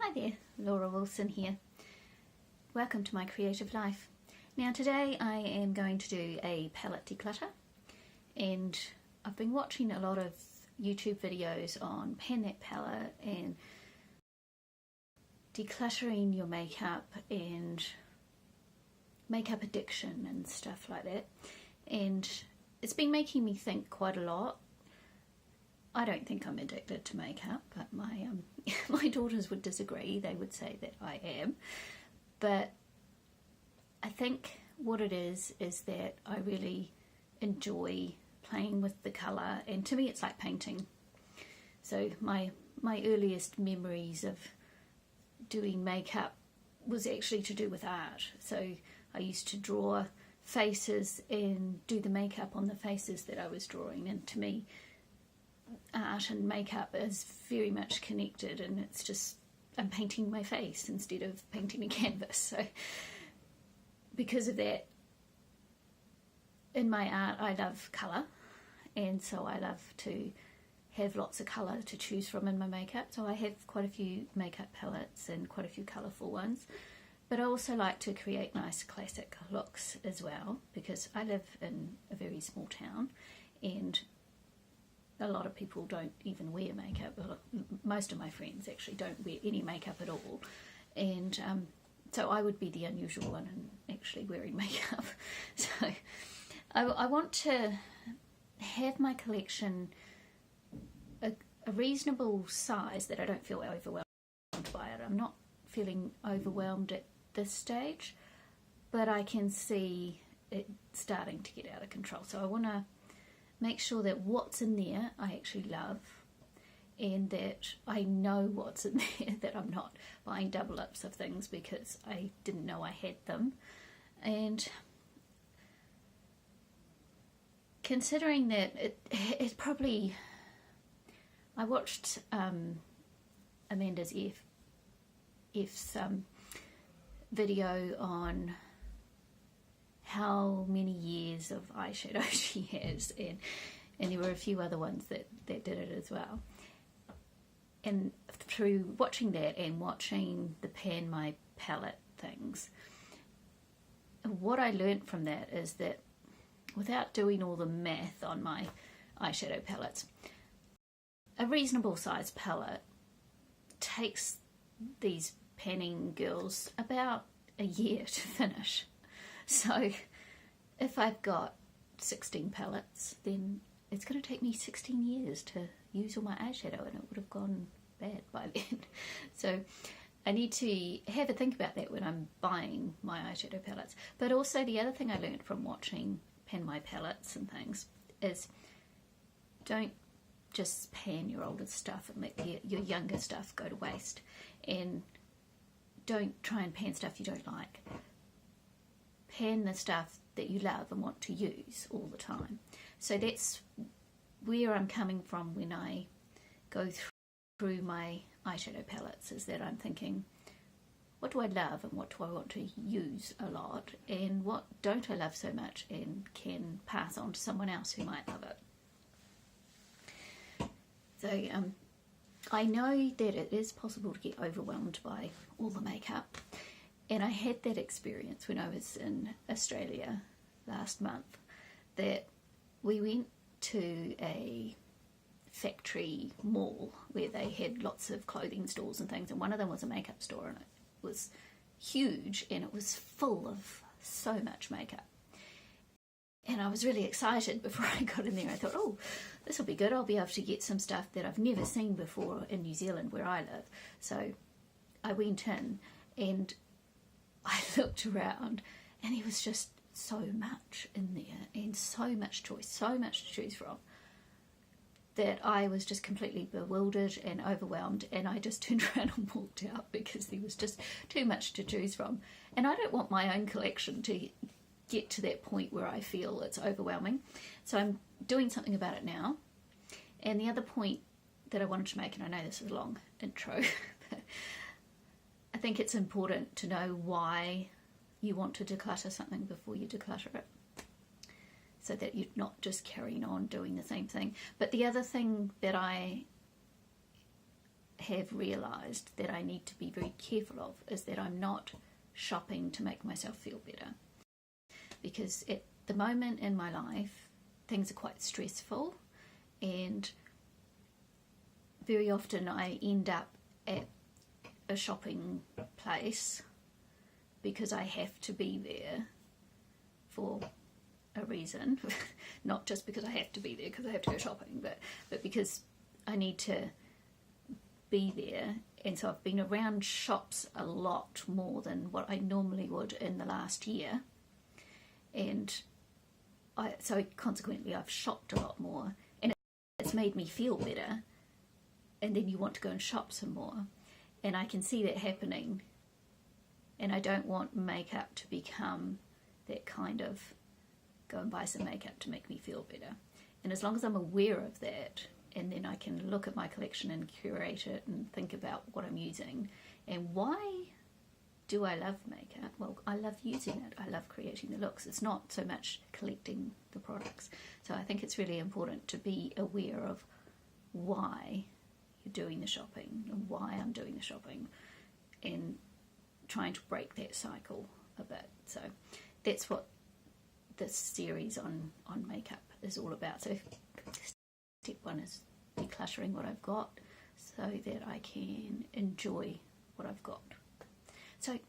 Hi there, Laura Wilson here. Welcome to my creative life. Now today I am going to do a palette declutter, and I've been watching a lot of YouTube videos on pan that palette and decluttering your makeup and makeup addiction and stuff like that, and it's been making me think quite a lot. I don't think I'm addicted to makeup, but my my daughters would disagree. They would say that I am. But I think what it is that I really enjoy playing with the colour, and to me it's like painting. So my earliest memories of doing makeup was actually to do with art. So I used to draw faces and do the makeup on the faces that I was drawing, and to me art and makeup is very much connected, and it's just I'm painting my face instead of painting a canvas. So because of that, in my art I love colour, and so I love to have lots of colour to choose from in my makeup. So I have quite a few makeup palettes and quite a few colourful ones, but I also like to create nice classic looks as well, because I live in a very small town and a lot of people don't even wear makeup. Most of my friends actually don't wear any makeup at all, and so I would be the unusual one in actually wearing makeup. So I want to have my collection a reasonable size that I don't feel overwhelmed by it. I'm not feeling overwhelmed at this stage, but I can see it starting to get out of control. So I want to make sure that what's in there I actually love, and that I know what's in there, that I'm not buying double ups of things because I didn't know I had them. And considering that it probably, I watched Amanda's F's video on how many years of eyeshadow she has, and there were a few other ones that did it as well. And through watching that and watching the pan my palette things, what I learnt from that is that without doing all the math on my eyeshadow palettes, a reasonable size palette takes these panning girls about a year to finish. So if I've got 16 palettes, then it's going to take me 16 years to use all my eyeshadow, and it would have gone bad by then. So I need to have a think about that when I'm buying my eyeshadow palettes. But also the other thing I learned from watching pan my palettes and things is don't just pan your older stuff and let your younger stuff go to waste, and don't try and pan stuff you don't like. Pan the stuff that you love and want to use all the time. So that's where I'm coming from when I go through my eyeshadow palettes, is that I'm thinking, what do I love and what do I want to use a lot, and what don't I love so much and can pass on to someone else who might love it. So I know that it is possible to get overwhelmed by all the makeup. And I had that experience when I was in Australia last month, that we went to a factory mall where they had lots of clothing stores and things, and one of them was a makeup store, and it was huge and it was full of so much makeup. And I was really excited before I got in there. I thought, oh, this will be good. I'll be able to get some stuff that I've never seen before in New Zealand where I live. So I went in and I looked around, and there was just so much in there, and so much choice, so much to choose from, that I was just completely bewildered and overwhelmed, and I just turned around and walked out because there was just too much to choose from. And I don't want my own collection to get to that point where I feel it's overwhelming. So I'm doing something about it now. And the other point that I wanted to make, and I know this is a long intro, but I think it's important to know why you want to declutter something before you declutter it, so that you're not just carrying on doing the same thing. But the other thing that I have realised that I need to be very careful of is that I'm not shopping to make myself feel better. Because at the moment in my life, things are quite stressful, and very often I end up at a shopping place because I have to be there for a reason. Not just because I have to be there because I have to go shopping, but because I need to be there. And so I've been around shops a lot more than what I normally would in the last year, and so consequently I've shopped a lot more, and it's made me feel better, and then you want to go and shop some more, and I can see that happening, and I don't want makeup to become that kind of go and buy some makeup to make me feel better. And as long as I'm aware of that, and then I can look at my collection and curate it and think about what I'm using and why do I love makeup? Well, I love using it. I love creating the looks. It's not so much collecting the products. So I think it's really important to be aware of why you're doing the shopping and why I'm doing the shopping, and trying to break that cycle a bit. So that's what this series on makeup is all about. So step one is decluttering what I've got so that I can enjoy what I've got. So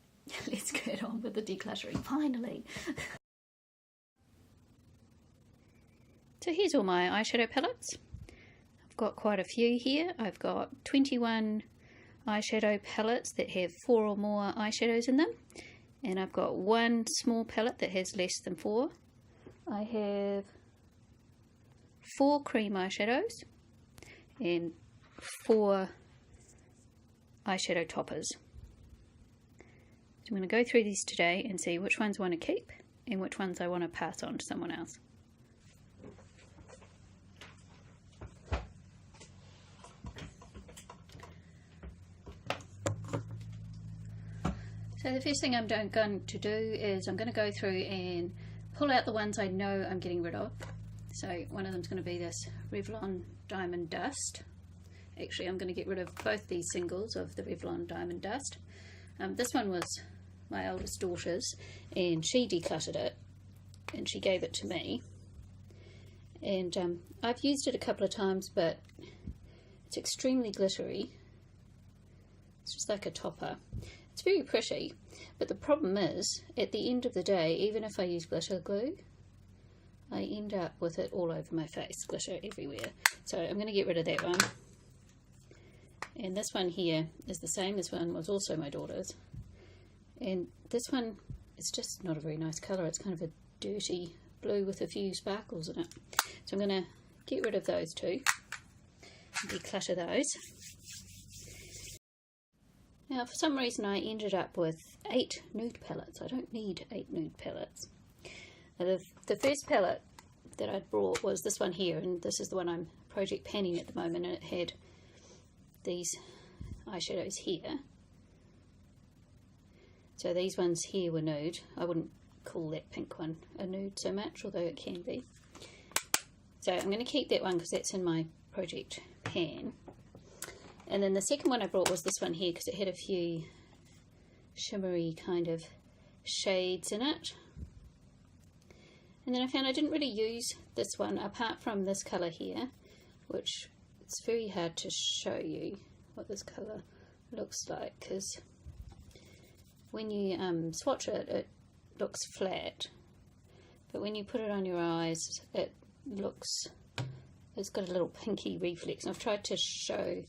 let's get on with the decluttering, finally. So here's all my eyeshadow palettes. I've got quite a few here. I've got 21 eyeshadow palettes that have 4 or more eyeshadows in them. And I've got one small palette that has less than 4. I have 4 cream eyeshadows and 4 eyeshadow toppers. So I'm going to go through these today and see which ones I want to keep and which ones I want to pass on to someone else. So the first thing I'm going to do is I'm going to go through and pull out the ones I know I'm getting rid of. So one of them is going to be this Revlon Diamond Dust. Actually, I'm going to get rid of both these singles of the Revlon Diamond Dust. This one was my oldest daughter's, and she decluttered it and she gave it to me. And I've used it a couple of times, but it's extremely glittery. It's just like a topper. It's very pretty, but the problem is, at the end of the day, even if I use glitter glue, I end up with it all over my face, glitter everywhere. So I'm going to get rid of that one. And this one here is the same. This one was also my daughter's. And this one is just not a very nice colour. It's kind of a dirty blue with a few sparkles in it. So I'm going to get rid of those two, declutter those. Now, for some reason I ended up with 8 nude palettes. I don't need 8 nude palettes. Now, the first palette that I'd brought was this one here, and this is the one I'm project panning at the moment, and it had these eyeshadows here. So these ones here were nude. I wouldn't call that pink one a nude so much, although it can be. So I'm going to keep that one because that's in my project pan. And then the second one I brought was this one here because it had a few shimmery kind of shades in it. And then I found I didn't really use this one apart from this colour here, which it's very hard to show you what this colour looks like because when you swatch it, it looks flat, but when you put it on your eyes, it looks, it's got a little pinky reflex. And I've tried to show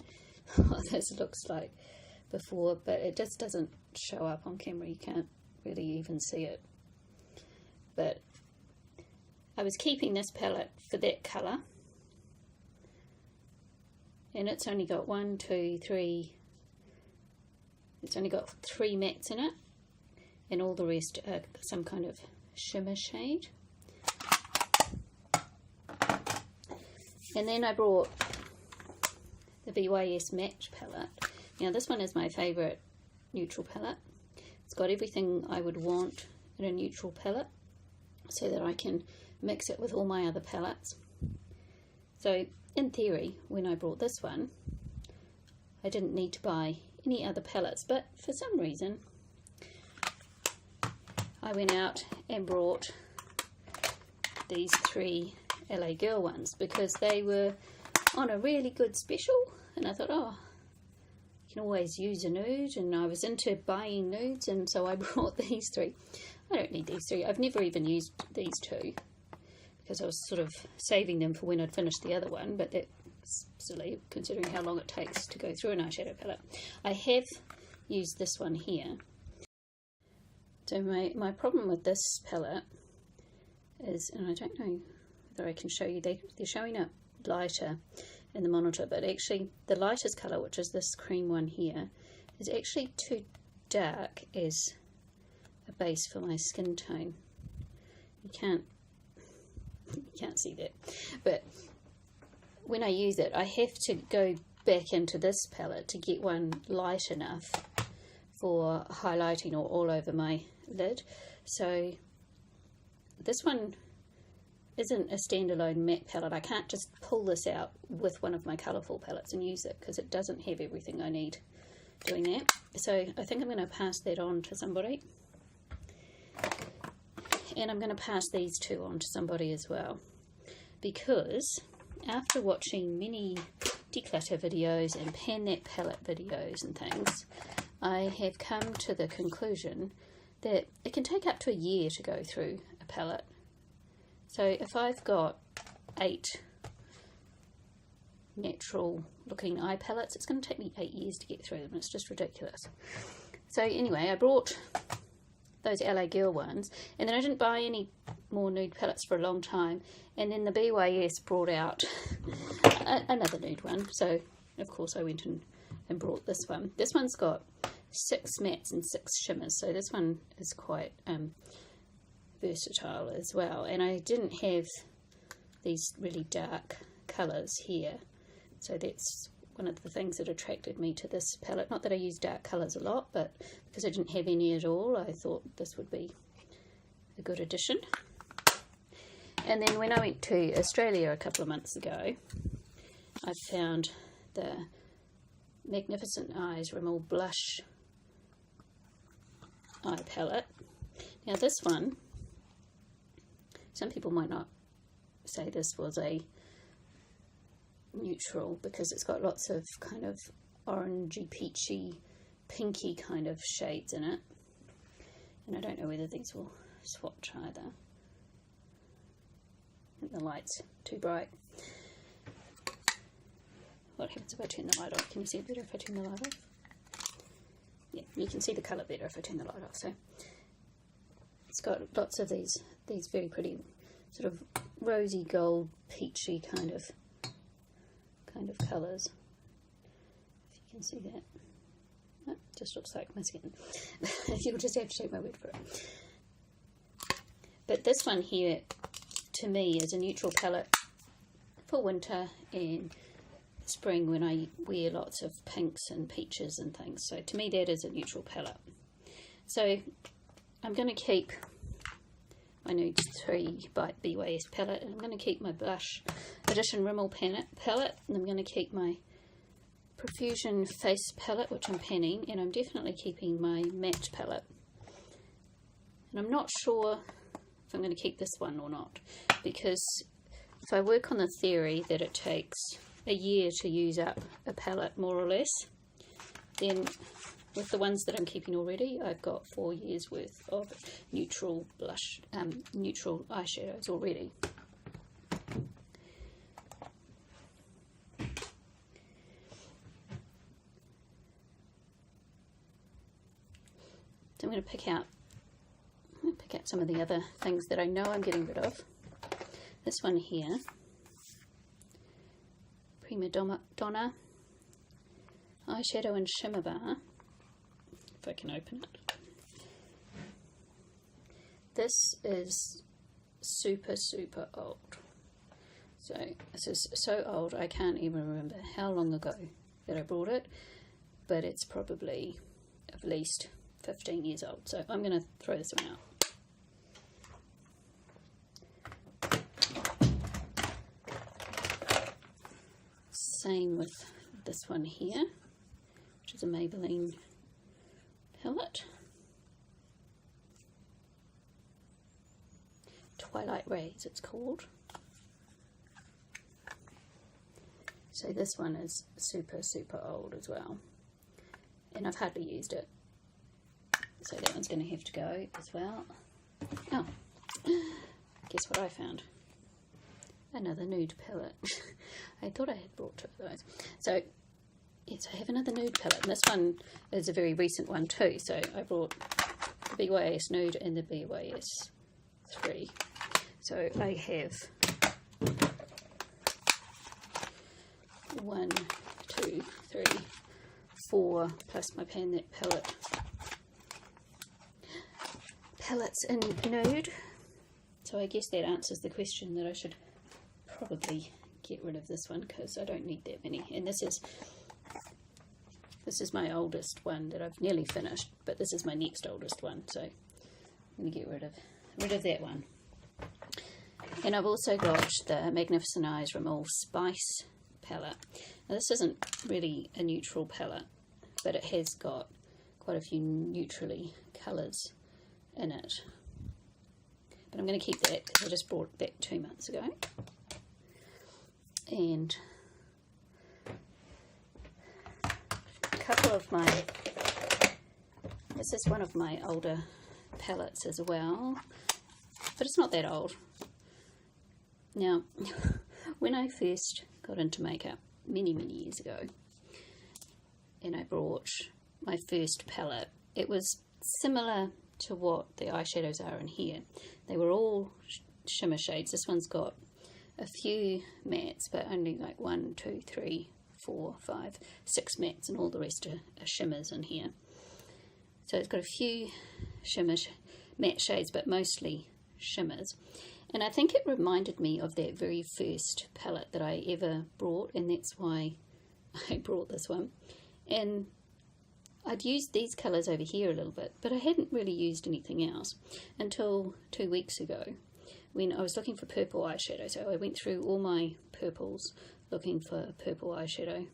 what this looks like before, but it just doesn't show up on camera. You can't really even see it. But I was keeping this palette for that colour, and it's only got 1, 2, 3. It's only got 3 mattes in it, and all the rest are some kind of shimmer shade. And then I brought the BYS Matte palette. Now this one is my favourite neutral palette. It's got everything I would want in a neutral palette so that I can mix it with all my other palettes. So in theory, when I brought this one, I didn't need to buy any other palettes, but for some reason I went out and brought these 3 LA Girl ones because they were on a really good special, and I thought, oh, you can always use a nude, and I was into buying nudes, and so I brought these 3. I don't need these 3. I've never even used these 2 because I was sort of saving them for when I'd finished the other one, but that's silly considering how long it takes to go through an eyeshadow palette. I have used this one here. So my problem with this palette is, and I don't know whether I can show you, they're showing up lighter in the monitor, but actually the lightest colour, which is this cream one here, is actually too dark as a base for my skin tone. You can't see that, but when I use it I have to go back into this palette to get one light enough for highlighting or all over my lid. So this one isn't a standalone matte palette. I can't just pull this out with one of my colourful palettes and use it because it doesn't have everything I need doing that. So I think I'm going to pass that on to somebody, and I'm going to pass these 2 on to somebody as well, because after watching many declutter videos and pan that palette videos and things, I have come to the conclusion that it can take up to a year to go through a palette. So if I've got 8 natural looking eye palettes, it's going to take me 8 years to get through them. It's just ridiculous. So anyway, I brought those LA Girl ones, and then I didn't buy any more nude palettes for a long time, and then the BYS brought out another nude one, so of course I went and brought this one. This one's got 6 mattes and 6 shimmers, so this one is quite versatile as well. And I didn't have these really dark colours here, so that's one of the things that attracted me to this palette. Not that I use dark colours a lot, but because I didn't have any at all, I thought this would be a good addition. And then when I went to Australia a couple of months ago, I found the Magnificent Eyes Rimmel Blush eye palette. Now this one, some people might not say this was a neutral because it's got lots of kind of orangey, peachy, pinky kind of shades in it, and I don't know whether these will swatch either. I think the light's too bright. What happens if I turn the light off? Can you see it better if I turn the light off? Yeah, you can see the colour better if I turn the light off. So it's got lots of these very pretty sort of rosy gold, peachy kind of colours. If you can see that. Oh, just looks like my skin. You'll just have to take my word for it. But this one here, to me, is a neutral palette for winter and spring when I wear lots of pinks and peaches and things. So to me that is a neutral palette. So I'm going to keep my Nude 3 by BYS palette, and I'm going to keep my Blush Edition Rimmel palette, and I'm going to keep my Profusion Face palette, which I'm panning, and I'm definitely keeping my matte palette. And I'm not sure if I'm going to keep this one or not, because if I work on the theory that it takes a year to use up a palette more or less, then with the ones that I'm keeping already, I've got 4 years worth of neutral blush, neutral eyeshadows already. So I'm going to pick out some of the other things that I know I'm getting rid of. This one here, Prima Donna Eyeshadow and Shimmer Bar, if I can open it. This is super old. So this is so old I can't even remember how long ago that I bought it, but it's probably at least 15 years old. So I'm going to throw this one out. Same with this one here. which is a Maybelline palette. Twilight Rays it's called. So this one is super old as well, and I've hardly used it, so that one's going to have to go as well. Oh, guess what I found? Another nude palette. I thought I had brought two of those. So yes, I have another nude palette, and this one is a very recent one too. So I brought the BYS Nude and the BYS 3. So I have 1, 2, 3, 4 plus my Pan That palettes in nude. So I guess that answers the question that I should probably get rid of this one because I don't need that many. And this is my oldest one that I've nearly finished, but this is my next oldest one, so I'm going to get rid of that one. And I've also got the Magnificent Eyes Rimmel Spice palette. Now this isn't really a neutral palette, but it has got quite a few neutrally colours in it. But I'm going to keep that because I just brought it back 2 months ago. And a couple of this is one of my older palettes as well, but it's not that old. Now, when I first got into makeup many years ago, and I brought my first palette, it was similar to what the eyeshadows are in here. They were all shimmer shades. This one's got a few mattes, but only like 1, 2, 3, 4, 5, 6 mattes, and all the rest are shimmers in here. So it's got a few matte shades, but mostly shimmers. And I think it reminded me of that very first palette that I ever brought, and that's why I brought this one. And I'd used these colours over here a little bit, but I hadn't really used anything else until 2 weeks ago when I was looking for purple eyeshadow. So I went through all my purples looking for purple eyeshadow,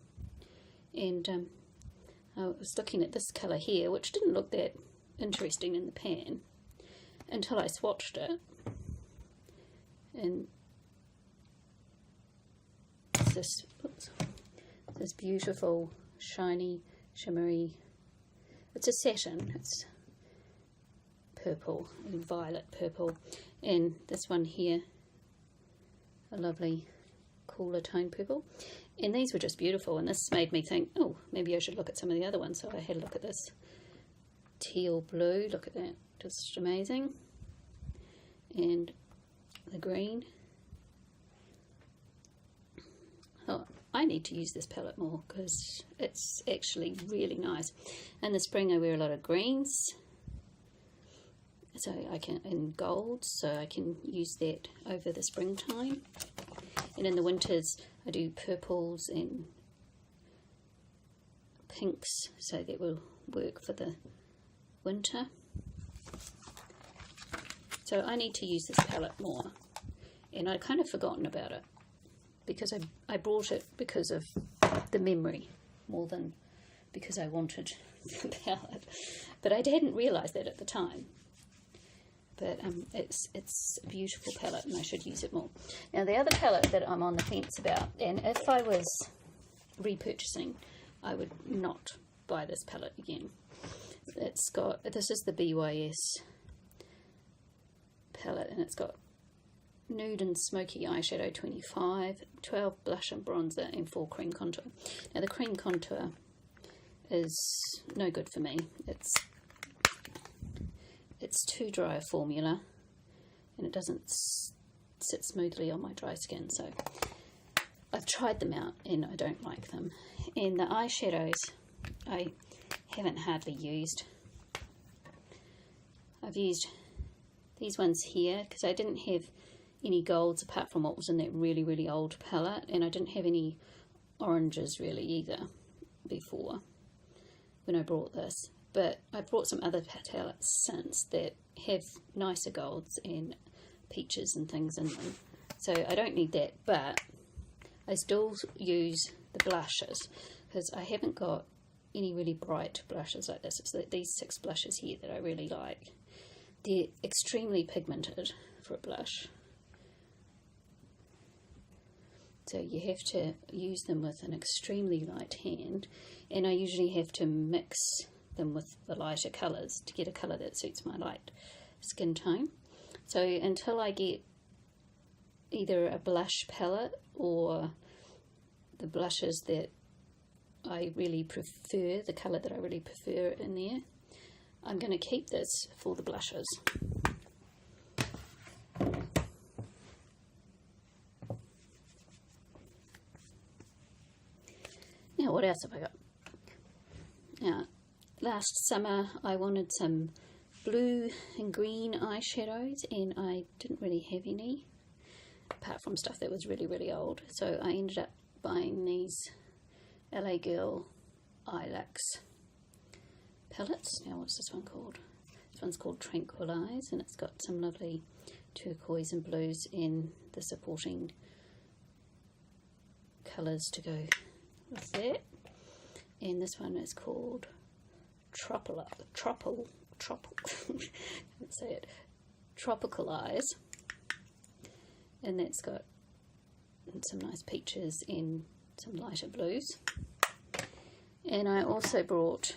and I was looking at this colour here, which didn't look that interesting in the pan until I swatched it. And it's this beautiful, shiny, shimmery, it's a satin, it's purple and violet purple, and this one here, a lovely cooler tone purple. And these were just beautiful, and this made me think, oh, maybe I should look at some of the other ones. So I had a look at this teal blue, look at that, just amazing. And the green. Oh, I need to use this palette more because it's actually really nice. In the spring I wear a lot of greens, so I can, and golds, so I can use that over the springtime. And in the winters I do purples and pinks, so that will work for the winter. So I need to use this palette more, and I'd kind of forgotten about it because I brought it because of the memory more than because I wanted the palette, but I hadn't realised that at the time. But it's a beautiful palette, and I should use it more. Now the other palette that I'm on the fence about, and if I was repurchasing, I would not buy this palette again. This is the BYS palette, and it's got Nude and Smoky Eyeshadow 25, 12 Blush and Bronzer, and 4 Cream Contour. Now the Cream Contour is no good for me. It's too dry a formula, and it doesn't sit smoothly on my dry skin, so I've tried them out and I don't like them. And the eyeshadows I haven't hardly used. I've used these ones here because I didn't have any golds apart from what was in that really old palette, and I didn't have any oranges really either before when I brought this. But I've brought some other palettes since that have nicer golds and peaches and things in them, so I don't need that. But I still use the blushes because I haven't got any really bright blushes like this. It's these 6 blushes here that I really like. They're extremely pigmented for a blush, so you have to use them with an extremely light hand, and I usually have to mix them with the lighter colours to get a colour that suits my light skin tone. So until I get either a blush palette or the blushes that I really prefer, the colour that I really prefer in there, I'm going to keep this for the blushes. Now what else have I got? Now, last summer I wanted some blue and green eyeshadows, and I didn't really have any, apart from stuff that was really, really old. So I ended up buying these LA Girl Eyeshadow Palettes. Now what's this one called? This one's called Tranquilize, and it's got some lovely turquoise and blues in the supporting colours to go with that. And this one is called let's say it, Tropical Eyes, and that's got some nice peaches and some lighter blues. And I also brought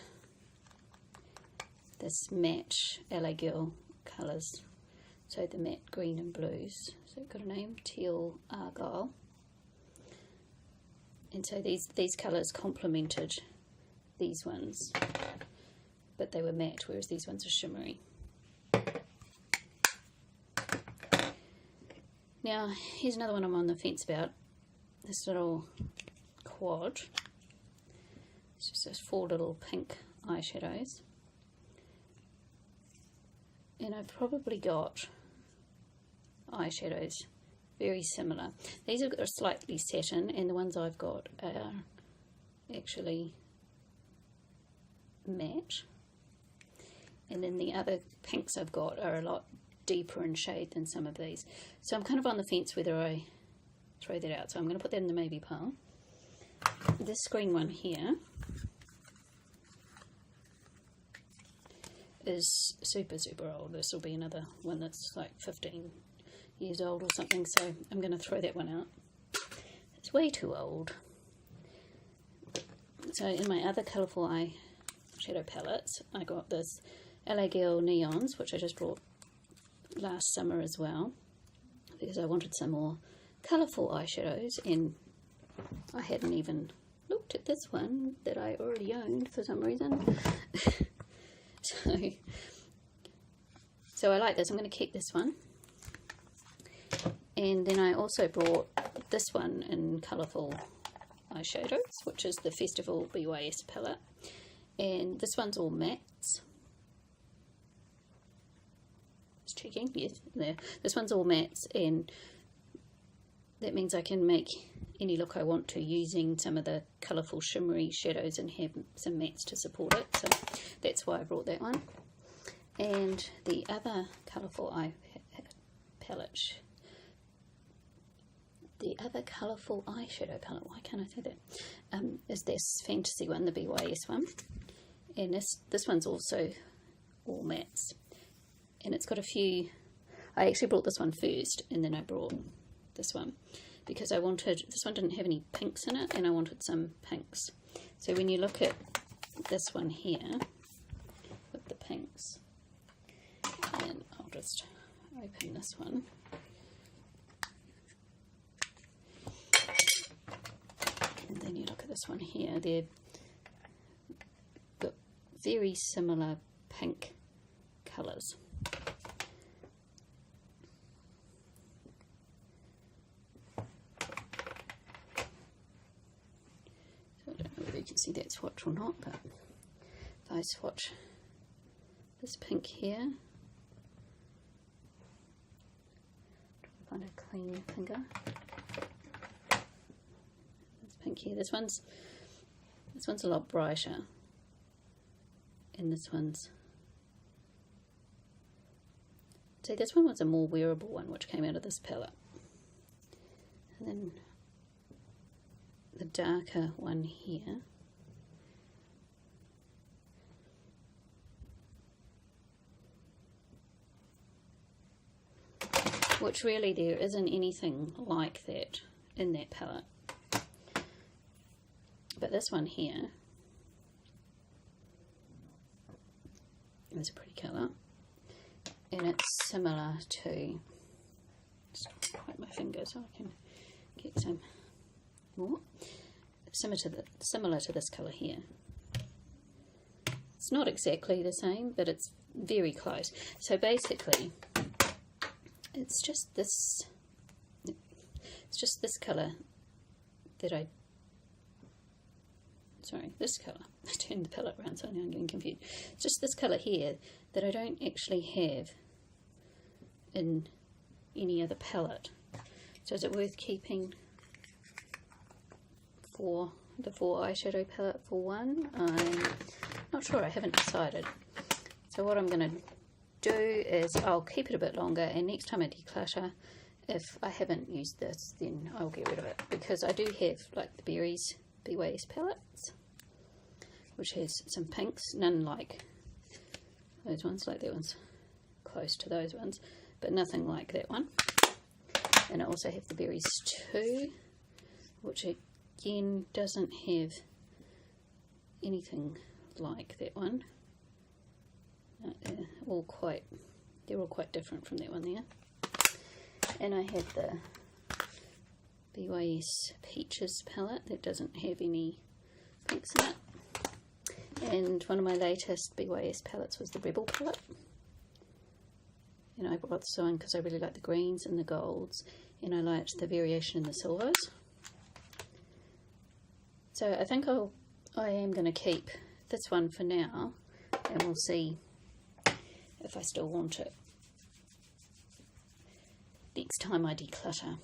this matte LA Girl colours, so the matte green and blues, so it's got a name, Teal Argyle, and so these colours complemented these ones, but they were matte, whereas these ones are shimmery. Now here's another one I'm on the fence about, this little quad. It's just those 4 little pink eyeshadows, and I've probably got eyeshadows very similar. These are slightly satin, and the ones I've got are actually matte, and then the other pinks I've got are a lot deeper in shade than some of these. So I'm kind of on the fence whether I throw that out, so I'm going to put that in the maybe pile. This green one here is super old. This will be another one that's like 15 years old or something, so I'm going to throw that one out. It's way too old. So in my other colourful eyeshadow palettes, I got this LA Girl Neons, which I just brought last summer as well, because I wanted some more colourful eyeshadows, and I hadn't even looked at this one that I already owned for some reason. So I like this. I'm going to keep this one. And then I also brought this one in colourful eyeshadows, which is the Festival BYS palette, and this one's all mattes. Just checking, yes, there. This one's all mattes, and that means I can make any look I want to using some of the colourful shimmery shadows and have some mattes to support it. So that's why I brought that one. And the other colourful eye palette, the other colourful eyeshadow palette, why can't I say that, is this fantasy one, the BYS one. And this one's also all mattes. And it's got a few, I actually brought this one first, and then I brought this one, because I wanted, this one didn't have any pinks in it, and I wanted some pinks. So when you look at this one here, with the pinks, and I'll just open this one. And then you look at this one here, they've got very similar pink colours. So I don't know whether you can see that swatch or not, but if I swatch this pink here, try to find a clean finger. Pink here. This one's a lot brighter, and this one's, see, this one was a more wearable one, which came out of this palette, and then the darker one here which really there isn't anything like that in that palette. But this one here is a pretty colour, and it's similar to, just wipe my finger so I can get some more, similar to this colour here. It's not exactly the same, but it's very close. So basically it's just this colour that this colour, I turned the palette around so now I'm getting confused. It's just this colour here that I don't actually have in any other palette. So is it worth keeping for the 4 eyeshadow palette for one? I'm not sure, I haven't decided. So what I'm going to do is I'll keep it a bit longer, and next time I declutter, if I haven't used this, then I'll get rid of it, because I do have like the Berries BYS palettes, which has some pinks, none like those ones, like that one's close to those ones, but nothing like that one. And I also have the Berries 2, which again doesn't have anything like that one. They're all quite different from that one there. And I have the BYS Peaches palette that doesn't have any pinks in it. And one of my latest BYS palettes was the Rebel palette. And I bought this one because I really like the greens and the golds, and I liked the variation in the silvers. So I think I am going to keep this one for now, and we'll see if I still want it next time I declutter.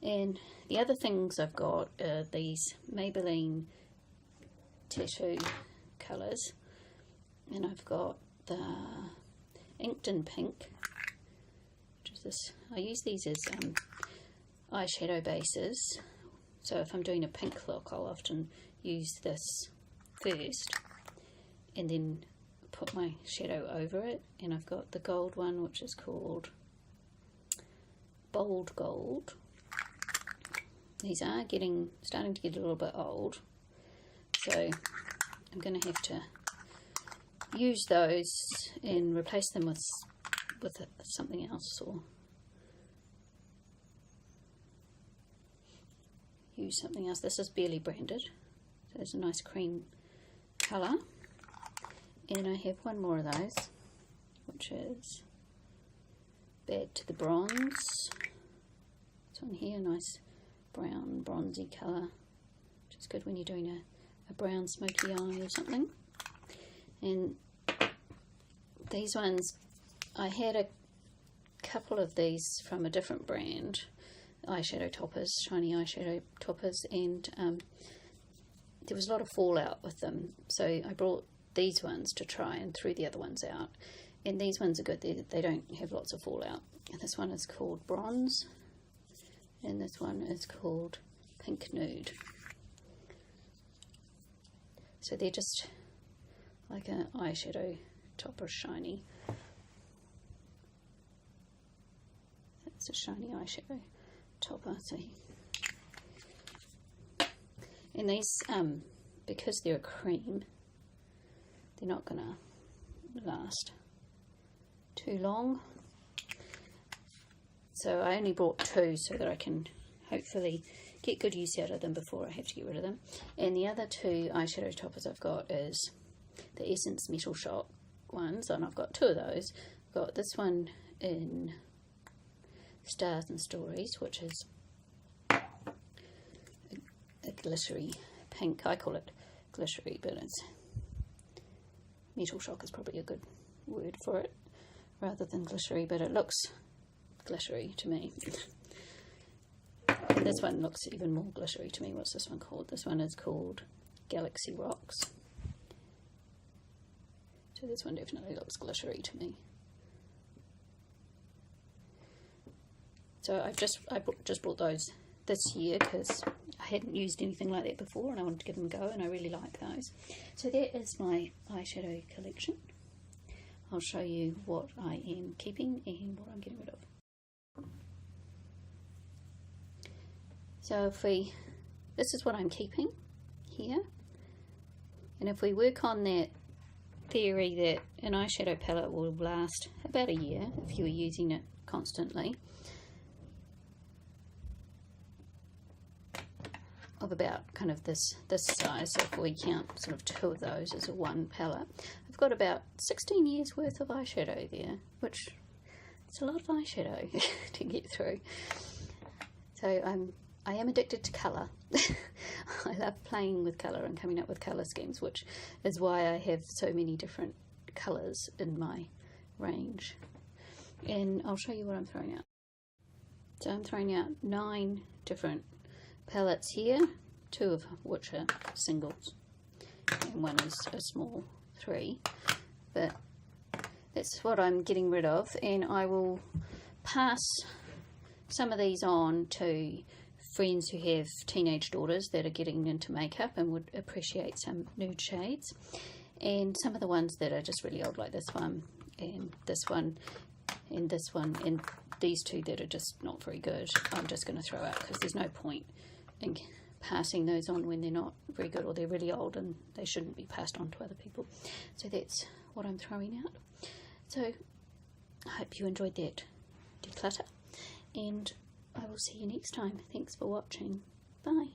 And the other things I've got are these Maybelline tattoo colours, and I've got the Inked in Pink, which is this. I use these as eyeshadow bases, so if I'm doing a pink look I'll often use this first and then put my shadow over it. And I've got the gold one, which is called Bold Gold. These are starting to get a little bit old, so I'm going to have to use those and replace them with something else, or use something else. This is barely branded, so it's a nice cream colour. And I have one more of those, which is Bad to the Bronze. This one here, nice brown bronzy colour, which is good when you're doing a brown smoky eye or something. And these ones, I had a couple of these from a different brand, eyeshadow toppers, shiny eyeshadow toppers, and there was a lot of fallout with them, so I brought these ones to try and threw the other ones out. And these ones are good, they don't have lots of fallout. And this one is called Bronze, and this one is called Pink Nude. So they're just like an eyeshadow topper, shiny. That's a shiny eyeshadow topper. So, and these, because they're a cream, they're not going to last too long. So I only bought 2 so that I can hopefully get good use out of them before I have to get rid of them. And the other 2 eyeshadow toppers I've got is the Essence Metal Shop ones, and I've got 2 of those. I've got this one in Stars and Stories, which is a glittery pink. I call it glittery, but it's Metal Shock is probably a good word for it rather than glittery, but it looks glittery to me. And this one looks even more glittery to me. What's this one called? This one is called Galaxy Rocks. So this one definitely looks glittery to me. So I just bought those this year because I hadn't used anything like that before, and I wanted to give them a go, and I really like those. So that is my eyeshadow collection. I'll show you what I am keeping and what I'm getting rid of. So this is what I'm keeping here, and if we work on that theory that an eyeshadow palette will last about a year if you are using it constantly, of about kind of this size, so if we count sort of 2 of those as a one palette, I've got about 16 years worth of eyeshadow there, which is a lot of eyeshadow to get through. So I am addicted to colour. I love playing with colour and coming up with colour schemes, which is why I have so many different colours in my range. And I'll show you what I'm throwing out. So I'm throwing out 9 different palettes here, 2 of which are singles and 1 is a small 3, but that's what I'm getting rid of, and I will pass some of these on to friends who have teenage daughters that are getting into makeup and would appreciate some nude shades, and some of the ones that are just really old, like this one and this one and this one, and these 2 that are just not very good, I'm just going to throw out because there's no point in passing those on when they're not very good or they're really old and they shouldn't be passed on to other people. So that's what I'm throwing out. So I hope you enjoyed that declutter, and I will see you next time. Thanks for watching. Bye.